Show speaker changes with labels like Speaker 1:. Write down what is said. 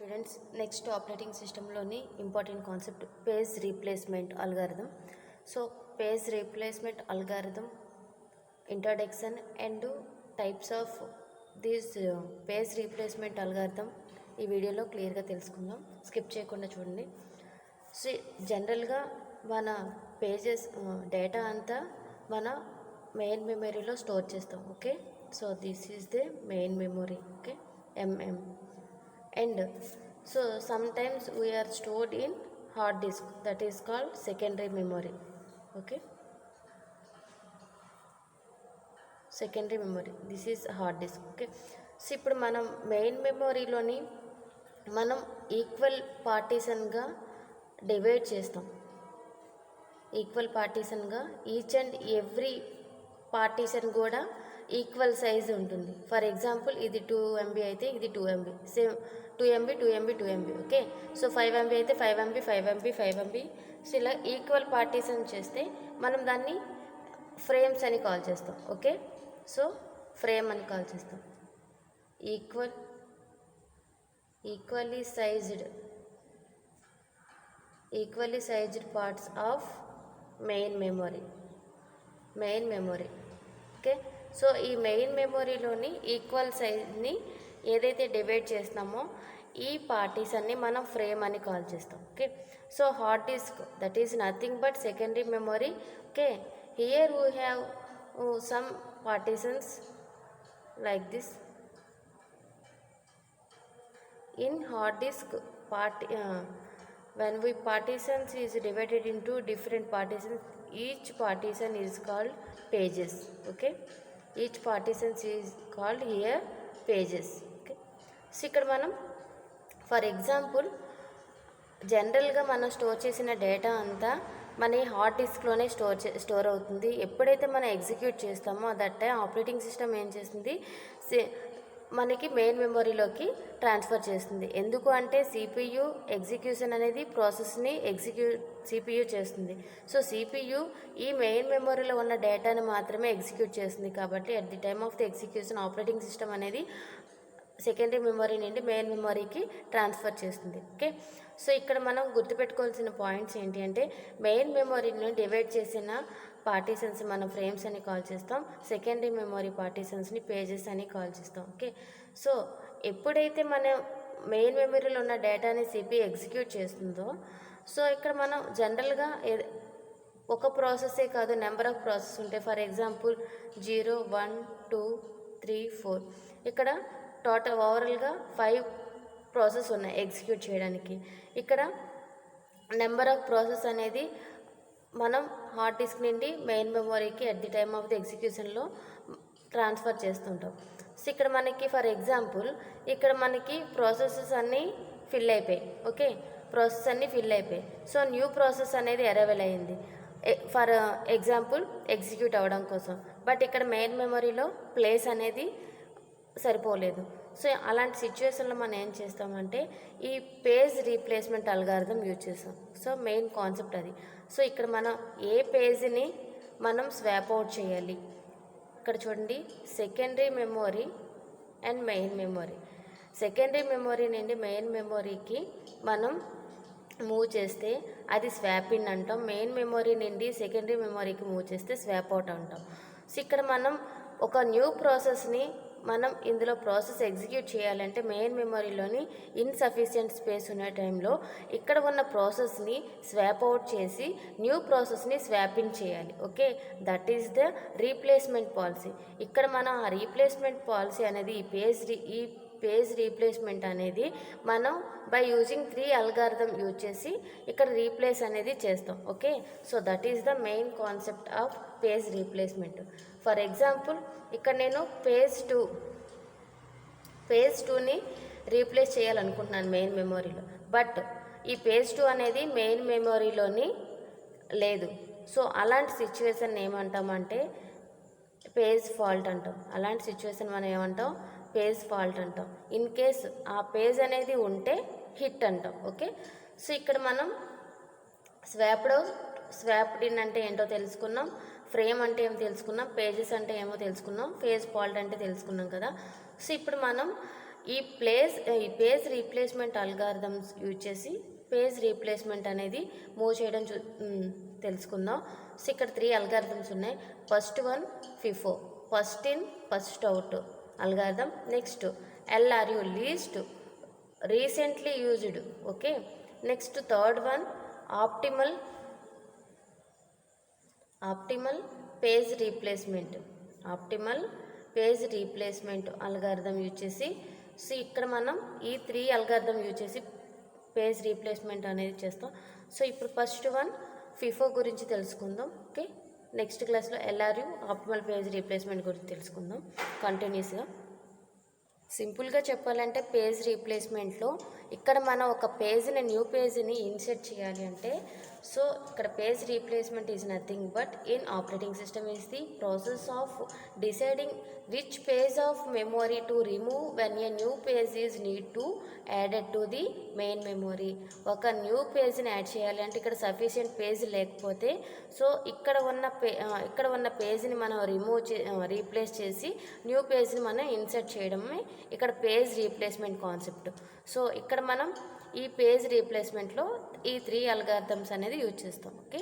Speaker 1: Students, next operating సిస్టంలోని important concept page replacement algorithm. So page replacement algorithm introduction and types of this page replacement algorithm ఈ వీడియోలో క్లియర్గా తెలుసుకుందాం. Skip చేయకుండా చూడండి. సో జనరల్గా మన పేజెస్ డేటా అంతా మన మెయిన్ మెమరీలో స్టోర్ చేస్తాం. Okay, so this is the main memory. Okay, MM. And so sometimes we are stored in hard disk, that is called secondary memory. Okay, secondary memory, this is hard disk. Okay, so ఇప్పుడు మనం main మెమరీలోని మనం equal పార్టీషన్గా divide చేస్తాం. Equal పార్టీషన్గా each and every partition కూడా equal size ఉంటుంది. For example ఇది 2 MB అయితే ఇది 2 MB, same 2 MB 2 MB 2 MB. Okay, so 5 MB అయితే 5 MB 5 MB 5 MB. సో ఇలా ఈక్వల్ పార్టీషన్ చేస్తే మనం దాన్ని ఫ్రేమ్స్ అని కాల్ చేస్తాం. ఓకే, సో ఫ్రేమ్ అని కాల్ చేస్తాం. Equally sized parts of main memory. Okay, so ఈ మెయిన్ మెమరీలోని ఈక్వల్ సైజ్ని ఏదైతే డివైడ్ చేస్తామో ఈ పార్టీషన్ని మనం ఫ్రేమ్ అని కాల్ చేస్తాం. Okay, so hard disk that is nothing but secondary memory. Okay, here we have some partitions like this. In hard disk when we partitions is divided into different partitions, each partition is called pages. Okay, each partition is called here pages. Okay, so ఇక్కడ మనం for example జనరల్గా మనం store చేసిన data అంతా మన hard డిస్క్లోనే store అవుతుంది. ఎప్పుడైతే మనం ఎగ్జిక్యూట్ చేస్తామో దట్ టైం ఆపరేటింగ్ సిస్టమ్ ఏం చేస్తుంది, మనకి మెయిన్ మెమరీలోకి ట్రాన్స్ఫర్ చేస్తుంది. ఎందుకు అంటే CPU ఎగ్జిక్యూషన్ అనేది ప్రాసెస్ని CPU చేస్తుంది. సో CPU ఈ మెయిన్ మెమరీలో ఉన్న డేటాని మాత్రమే ఎగ్జిక్యూట్ చేస్తుంది. కాబట్టి at the time of the execution operating system అనేది సెకండరీ మెమరీ నుండి మెయిన్ మెమరీకి ట్రాన్స్ఫర్ చేస్తుంది. ఓకే, సో ఇక్కడ మనం గుర్తుపెట్టుకోవాల్సిన పాయింట్స్ ఏంటి అంటే మెయిన్ మెమరీని డివైడ్ చేసిన పార్టీషన్స్ మనం ఫ్రేమ్స్ అని కాల్ చేస్తాం. సెకండరీ మెమరీ పార్టీషన్స్ని పేజెస్ అని కాల్ చేస్తాం. ఓకే, సో ఎప్పుడైతే మనం మెయిన్ మెమరీలో ఉన్న డేటాని CPU ఎగ్జిక్యూట్ చేస్తుందో, సో ఇక్కడ మనం జనరల్గా ఒక ప్రాసెసే కాదు నెంబర్ ఆఫ్ ప్రాసెస్ ఉంటాయి. ఫర్ ఎగ్జాంపుల్ 0 1 2 3 4 ఇక్కడ టోటల్ ఓవరాల్గా 5 ప్రాసెస్ ఉన్నాయి ఎగ్జిక్యూట్ చేయడానికి. ఇక్కడ నెంబర్ ఆఫ్ ప్రాసెస్ అనేది మనం హార్డ్ డిస్క్ నుండి మెయిన్ మెమరీకి at the time of the ఎగ్జిక్యూషన్లో ట్రాన్స్ఫర్ చేస్తుంటాం. సో ఇక్కడ మనకి ఫర్ ఎగ్జాంపుల్ ఇక్కడ మనకి ప్రాసెసెస్ అన్నీ ఫిల్ అయిపోయాయి. ఓకే, ప్రాసెస్ అన్నీ ఫిల్ అయిపోయాయి. సో న్యూ ప్రాసెస్ అనేది అరైవల్ అయ్యింది ఫర్ ఎగ్జాంపుల్ ఎగ్జిక్యూట్ అవ్వడం కోసం. బట్ ఇక్కడ మెయిన్ మెమరీలో ప్లేస్ అనేది సరిపోలేదు. సో అలాంటి సిచ్యువేషన్లో మనం ఏం చేస్తామంటే ఈ పేజ్ రీప్లేస్మెంట్ అల్గారిథం యూజ్ చేస్తాం. సో మెయిన్ కాన్సెప్ట్ అది. సో ఇక్కడ మనం ఏ పేజ్ని మనం స్వాప్ అవుట్ చేయాలి, ఇక్కడ చూడండి secondary memory and main memory. Secondary memory నుండి మెయిన్ మెమరీకి మనం మూవ్ చేస్తే అది స్వాప్ ఇన్ అంటాం. మెయిన్ మెమరీ నుండి సెకండరీ మెమరీకి మూవ్ చేస్తే స్వాప్ అవుట్ అంటాం. సో ఇక్కడ మనం ఒక న్యూ ప్రాసెస్ని మనం ఇందులో ప్రాసెస్ ఎగ్జిక్యూట్ చేయాలంటే మెయిన్ మెమరీలోని ఇన్సఫిషియెంట్ స్పేస్ ఉన్న టైంలో ఇక్కడ ఉన్న ప్రాసెస్ని స్వాప్ అవుట్ చేసి న్యూ ప్రాసెస్ని స్వాప్ ఇన్ చేయాలి. Okay, that is the replacement policy. ఇక్కడ మనం ఆ రీప్లేస్మెంట్ పాలసీ అనేది ఈ పేజ్ రీప్లేస్మెంట్ అనేది మనం బై యూజింగ్ 3 అల్గారిథం యూజ్ చేసి ఇక్కడ రీప్లేస్ అనేది చేస్తాం. Okay, so that is the main concept of page replacement. For example ఇక్కడ నేను పేజ్ 2ని రీప్లేస్ చేయాలనుకుంటున్నాను మెయిన్ మెమరీలో. బట్ ఈ పేజ్ 2 అనేది మెయిన్ మెమరీలోని లేదు. సో అలాంటి సిచ్యువేషన్ ఏమంటామంటే పేజ్ ఫాల్ట్ అంటాం. అలాంటి సిచ్యువేషన్ మనం ఏమంటాం, పేజ్ ఫాల్ట్ అంటాం. ఇన్ కేస్ ఆ పేజ్ అనేది ఉంటే హిట్ అంటాం. ఓకే, సో ఇక్కడ మనం స్వాప్డ్ ఇన్ అంటే ఏంటో తెలుసుకున్నాం, ఫ్రేమ్ అంటే ఏమో తెలుసుకున్నాం, పేజెస్ అంటే ఏమో తెలుసుకున్నాం, పేజ్ ఫాల్ట్ అంటే తెలుసుకున్నాం కదా. సో ఇప్పుడు మనం ఈ పేజ్ రీప్లేస్మెంట్ అల్గారిథమ్స్ యూజ్ చేసి పేజ్ రీప్లేస్మెంట్ అనేది మూవ్ చేయడం తెలుసుకుందాం. సో ఇక్కడ 3 అల్గారిథమ్స్ ఉన్నాయి. First one FIFO, first in first out algorithm. Next LRU, least recently used. Okay, next third one optimal page replacement algorithm use చేసి, so ఇక్కడ మనం ఈ 3 అల్గారిథం యూజ్ చేసి పేజ్ రీప్లేస్మెంట్ అనేది చేస్తాం. సో ఇప్పుడు ఫస్ట్ వన్ ఫిఫో గురించి తెలుసుకుందాం. ఓకే, నెక్స్ట్ క్లాస్లో ఎల్ఆర్యు ఆప్టిమల్ పేజ్ రీప్లేస్మెంట్ గురించి తెలుసుకుందాం కంటిన్యూస్గా. సింపుల్గా చెప్పాలంటే పేజ్ రీప్లేస్మెంట్లో ఇక్కడ మనం ఒక పేజ్ని న్యూ పేజ్ని ఇన్సర్ట్ చేయాలి అంటే, సో ఇక్కడ page replacement is nothing but in operating system is the process of deciding which page of memory to remove when a new page is need to added to the main memory. ఒక new పేజ్ని add చేయాలి అంటే ఇక్కడ sufficient page లేకపోతే, so ఇక్కడ ఉన్న పేజ్ని మనం replace చేసి new పేజ్ని మనం ఇన్సర్ట్ చేయడమే ఇక్కడ పేజ్ రీప్లేస్మెంట్ కాన్సెప్ట్. సో ఇక్కడ మనం ఈ పేజ్ రీప్లేస్మెంట్లో ఈ 3 అల్గారిథమ్స్ అనేది యూజ్ చేస్తాం. ఓకే.